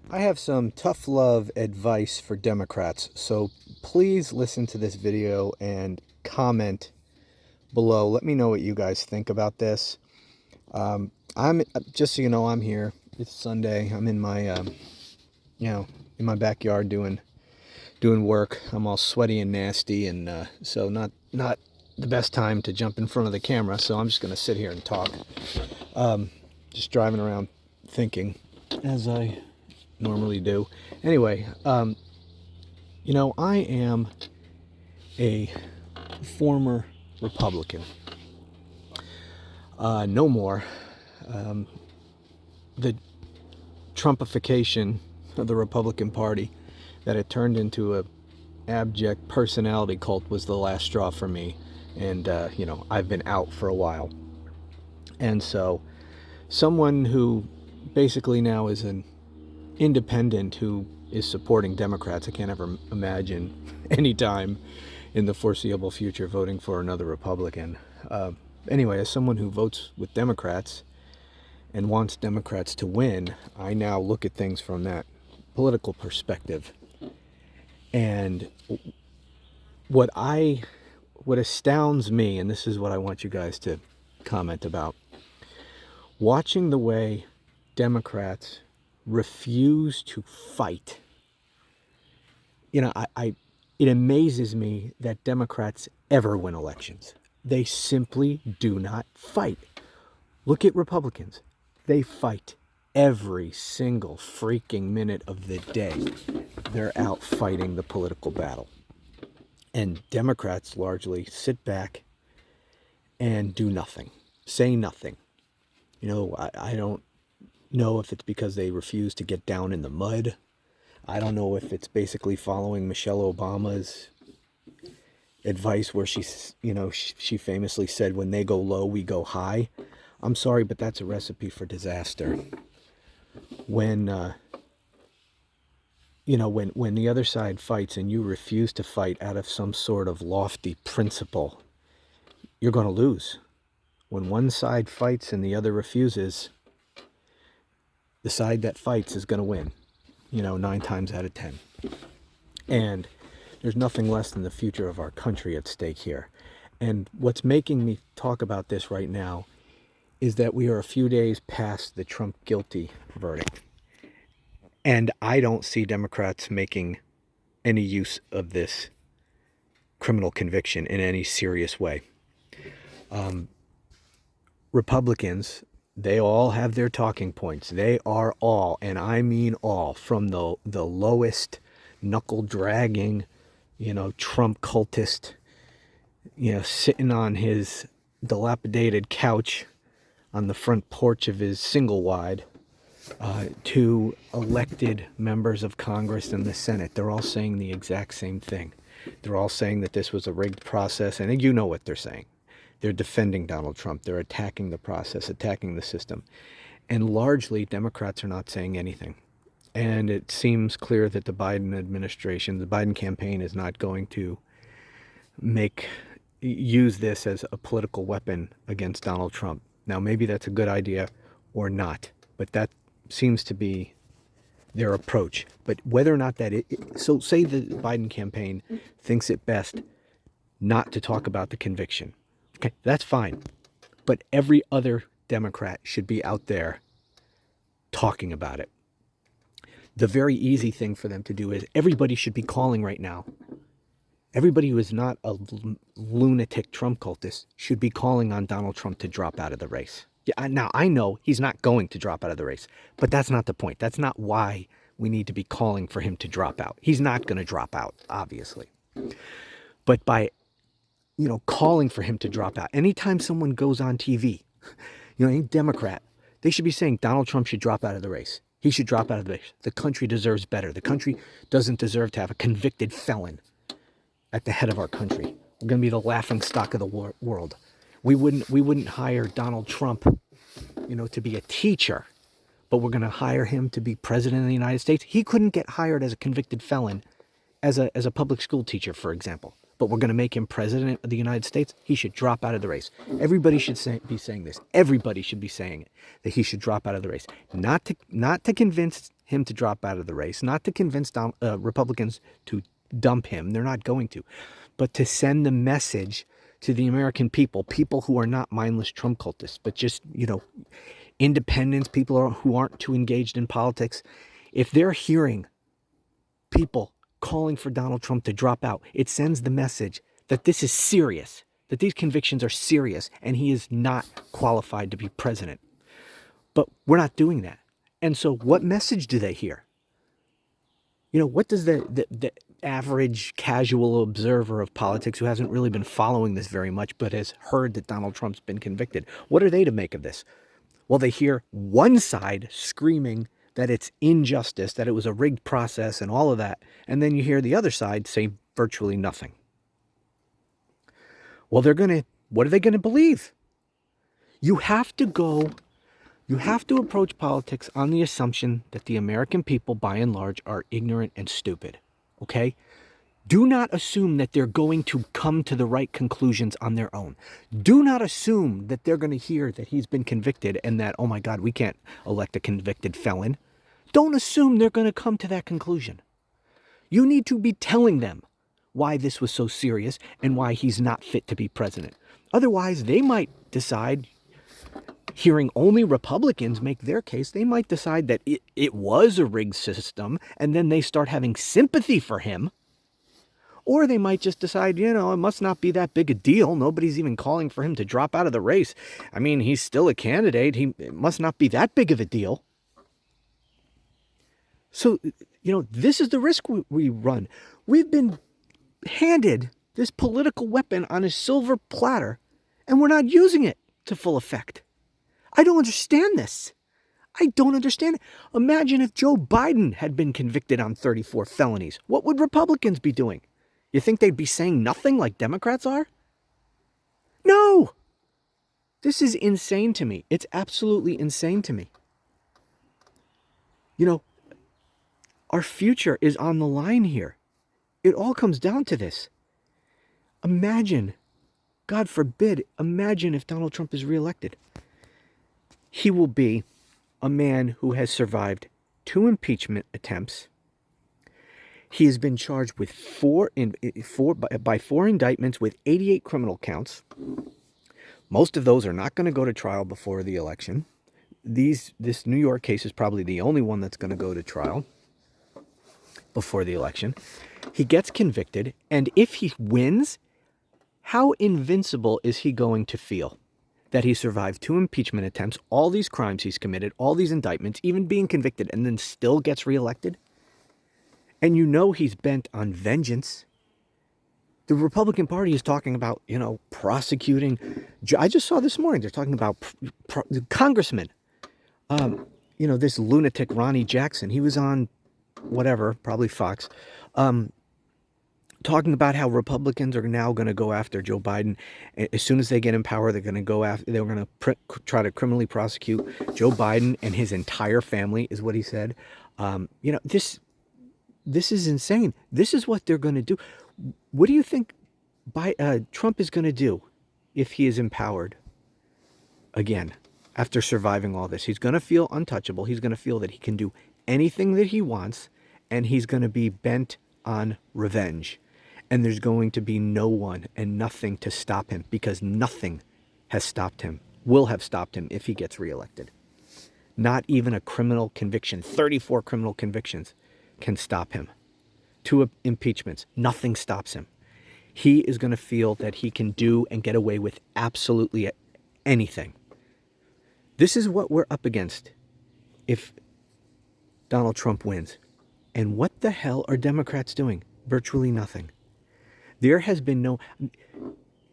I have some tough love advice for Democrats, so please listen to this video and comment below. Let me know what you guys think about this. I'm just so you know, I'm here. It's Sunday. I'm in my, in my backyard doing work. I'm all sweaty and nasty, and so not the best time to jump in front of the camera. So I'm just gonna sit here and talk. Just driving around thinking, as I normally do. Anyway, I am a former Republican. No more. The Trumpification of the Republican Party, that it turned into a abject personality cult, was the last straw for me. And, I've been out for a while. And so someone who basically now is an independent who is supporting Democrats, I can't ever imagine any time in the foreseeable future voting for another Republican. Anyway, as someone who votes with Democrats and wants Democrats to win, I now look at things from that political perspective. And what astounds me, and this is what I want you guys to comment about, watching the way Democrats refuse to fight. It amazes me that Democrats ever win elections. They simply do not fight. Look at Republicans. They fight every single freaking minute of the day. They're out fighting the political battle. And Democrats largely sit back and do nothing, say nothing. I don't know if it's because they refuse to get down in the mud. I don't know if it's basically following Michelle Obama's advice where she famously said, when they go low, we go high. I'm sorry, but that's a recipe for disaster. When the other side fights and you refuse to fight out of some sort of lofty principle, you're going to lose. When one side fights and the other refuses, the side that fights is going to win, 9 times out of 10. And there's nothing less than the future of our country at stake here. And what's making me talk about this right now is that we are a few days past the Trump guilty verdict. And I don't see Democrats making any use of this criminal conviction in any serious way. Republicans, they all have their talking points. They are all, and I mean all, from the lowest knuckle-dragging, Trump cultist, sitting on his dilapidated couch on the front porch of his single-wide, to elected members of Congress and the Senate. They're all saying the exact same thing. They're all saying that this was a rigged process, and you know what they're saying. They're defending Donald Trump. They're attacking the process, attacking the system. And largely, Democrats are not saying anything. And it seems clear that the Biden administration, the Biden campaign, is not going to use this as a political weapon against Donald Trump. Now, maybe that's a good idea or not, but that seems to be their approach. But whether or not so say the Biden campaign thinks it best not to talk about the conviction. Okay, that's fine. But every other Democrat should be out there talking about it. The very easy thing for them to do is everybody should be calling right now. Everybody who is not a lunatic Trump cultist should be calling on Donald Trump to drop out of the race. Yeah, now, I know he's not going to drop out of the race, but that's not the point. That's not why we need to be calling for him to drop out. He's not going to drop out, obviously. But by calling for him to drop out. Anytime someone goes on TV, any Democrat, they should be saying Donald Trump should drop out of the race. He should drop out of the race. The country deserves better. The country doesn't deserve to have a convicted felon at the head of our country. We're going to be the laughing stock of the world. We wouldn't hire Donald Trump, to be a teacher, but we're going to hire him to be president of the United States. He couldn't get hired as a convicted felon as a public school teacher, for example. But we're going to make him president of the United States. He should drop out of the race. Everybody should be saying this. Everybody should be saying it, that he should drop out of the race. Not to convince him to drop out of the race, not to convince Republicans to dump him. They're not going to. But to send the message to the American people, people who are not mindless Trump cultists, but just, independents, people who aren't too engaged in politics. If they're hearing people calling for Donald Trump to drop out, it sends the message that this is serious, that these convictions are serious, and he is not qualified to be president. But we're not doing that. And so what message do they hear? What does the average casual observer of politics who hasn't really been following this very much but has heard that Donald Trump's been convicted, what are they to make of this? Well, they hear one side screaming that it's injustice, that it was a rigged process and all of that. And then you hear the other side say virtually nothing. Well, what are they going to believe? You have to approach politics on the assumption that the American people, by and large, are ignorant and stupid. Okay? Do not assume that they're going to come to the right conclusions on their own. Do not assume that they're going to hear that he's been convicted and that, oh my God, we can't elect a convicted felon. Don't assume they're going to come to that conclusion. You need to be telling them why this was so serious and why he's not fit to be president. Otherwise, they might decide, hearing only Republicans make their case, they might decide that it was a rigged system, and then they start having sympathy for him. Or they might just decide, it must not be that big a deal. Nobody's even calling for him to drop out of the race. I mean, he's still a candidate. It must not be that big of a deal. So, this is the risk we run. We've been handed this political weapon on a silver platter, and we're not using it to full effect. I don't understand this. I don't understand it. Imagine if Joe Biden had been convicted on 34 felonies. What would Republicans be doing? You think they'd be saying nothing like Democrats are? No! This is insane to me. It's absolutely insane to me. Our future is on the line here. It all comes down to this. Imagine, God forbid, imagine if Donald Trump is reelected. He will be a man who has survived 2 impeachment attempts. He has been charged with 4 indictments with 88 criminal counts. Most of those are not going to go to trial before the election. This New York case is probably the only one that's going to go to trial before the election. He gets convicted, and if he wins, how invincible is he going to feel? That he survived 2 impeachment attempts, all these crimes he's committed, all these indictments, even being convicted, and then still gets reelected? And he's bent on vengeance. The Republican Party is talking about, prosecuting. I just saw this morning, they're talking about congressmen. This lunatic Ronnie Jackson, he was on whatever, probably Fox, talking about how Republicans are now going to go after Joe Biden. As soon as they get in power, they're going to try to criminally prosecute Joe Biden and his entire family, is what he said. This is insane. This is what they're going to do. What do you think Trump is going to do if he is empowered again after surviving all this? He's going to feel untouchable. He's going to feel that he can do anything that he wants, and he's going to be bent on revenge. And there's going to be no one and nothing to stop him, because nothing has stopped him, will have stopped him if he gets reelected. Not even a criminal conviction. 34 criminal convictions can stop him. 2 impeachments. Nothing stops him. He is going to feel that he can do and get away with absolutely anything. This is what we're up against if Donald Trump wins. And what the hell are Democrats doing? Virtually nothing. There has been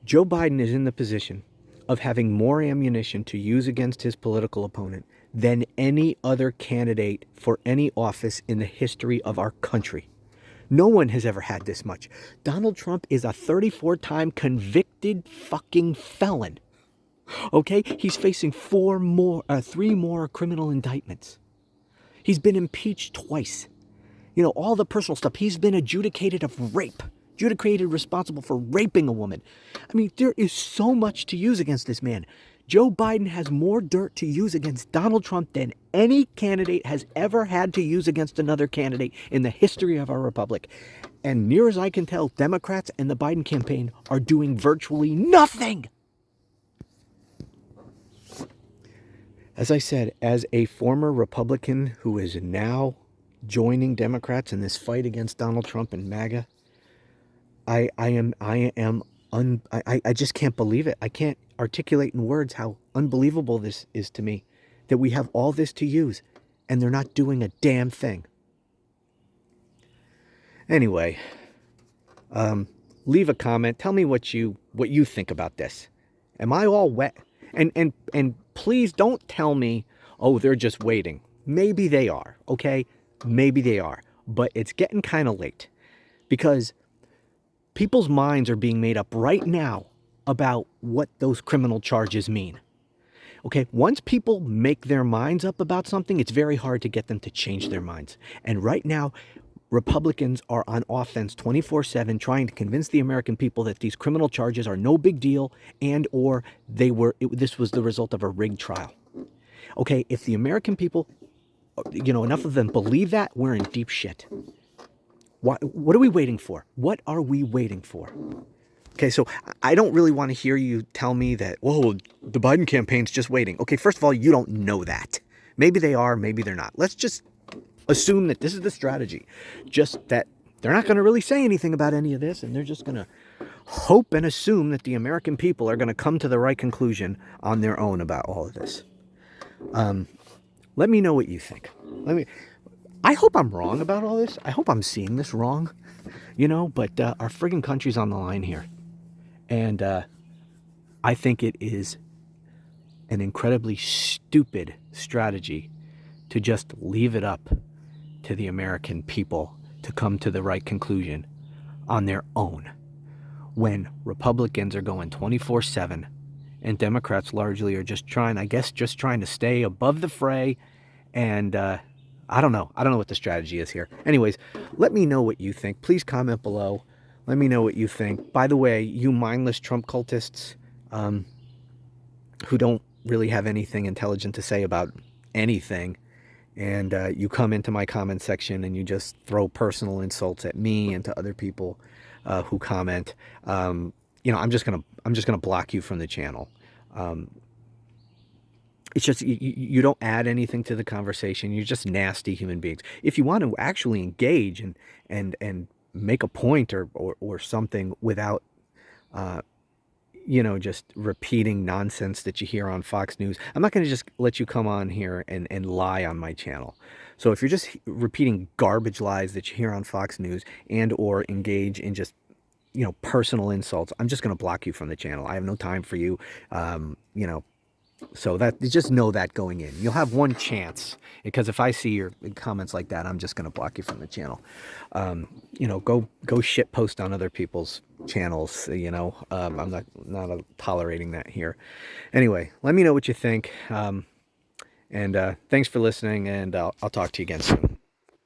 Joe Biden is in the position of having more ammunition to use against his political opponent than any other candidate for any office in the history of our country. No one has ever had this much. Donald Trump is a 34-time convicted fucking felon. Okay? He's facing 3 more criminal indictments. He's been impeached twice. All the personal stuff. He's been adjudicated of rape. Adjudicated responsible for raping a woman. I mean, there is so much to use against this man. Joe Biden has more dirt to use against Donald Trump than any candidate has ever had to use against another candidate in the history of our republic. And near as I can tell, Democrats and the Biden campaign are doing virtually nothing. As I said, as a former Republican who is now joining Democrats in this fight against Donald Trump and MAGA, I just can't believe it. I can't articulate in words how unbelievable this is to me, that we have all this to use and they're not doing a damn thing. Anyway, leave a comment. Tell me what you think about this. Am I all wet? And please don't tell me, oh, they're just waiting. Maybe they are, okay? Maybe they are. But it's getting kind of late because people's minds are being made up right now about what those criminal charges mean. Okay, once people make their minds up about something, it's very hard to get them to change their minds. And right now, Republicans are on offense 24/7 trying to convince the American people that these criminal charges are no big deal and or this was the result of a rigged trial. Okay, if the American people, enough of them believe that, we're in deep shit. What are we waiting for? What are we waiting for? Okay, so I don't really want to hear you tell me that, whoa, the Biden campaign's just waiting. Okay, first of all, you don't know that. Maybe they are, maybe they're not. Let's just assume that this is the strategy. Just that they're not going to really say anything about any of this, and they're just going to hope and assume that the American people are going to come to the right conclusion on their own about all of this. Let me know what you think. I hope I'm wrong about all this. I hope I'm seeing this wrong, but our friggin' country's on the line here. And I think it is an incredibly stupid strategy to just leave it up to the American people to come to the right conclusion on their own when Republicans are going 24/7 and Democrats largely are just trying to stay above the fray. And I don't know what the strategy is here. Anyways, let me know what you think. Please comment below. Let me know what you think. By the way, you mindless Trump cultists who don't really have anything intelligent to say about anything, and you come into my comment section and you just throw personal insults at me and to other people who comment, I'm just gonna block you from the channel. It's just you don't add anything to the conversation. You're just nasty human beings. If you want to actually engage and make a point or something without just repeating nonsense that you hear on Fox News, I'm not going to just let you come on here and lie on my channel. So if you're just repeating garbage lies that you hear on Fox News and or engage in just personal insults, I'm just going to block you from the channel. I have no time for you. So that just know that going in. You'll have one chance, because if I see your comments like that, I'm just going to block you from the channel. Go shit post on other people's channels. I'm not tolerating that here. Anyway, let me know what you think. And thanks for listening, and I'll talk to you again soon.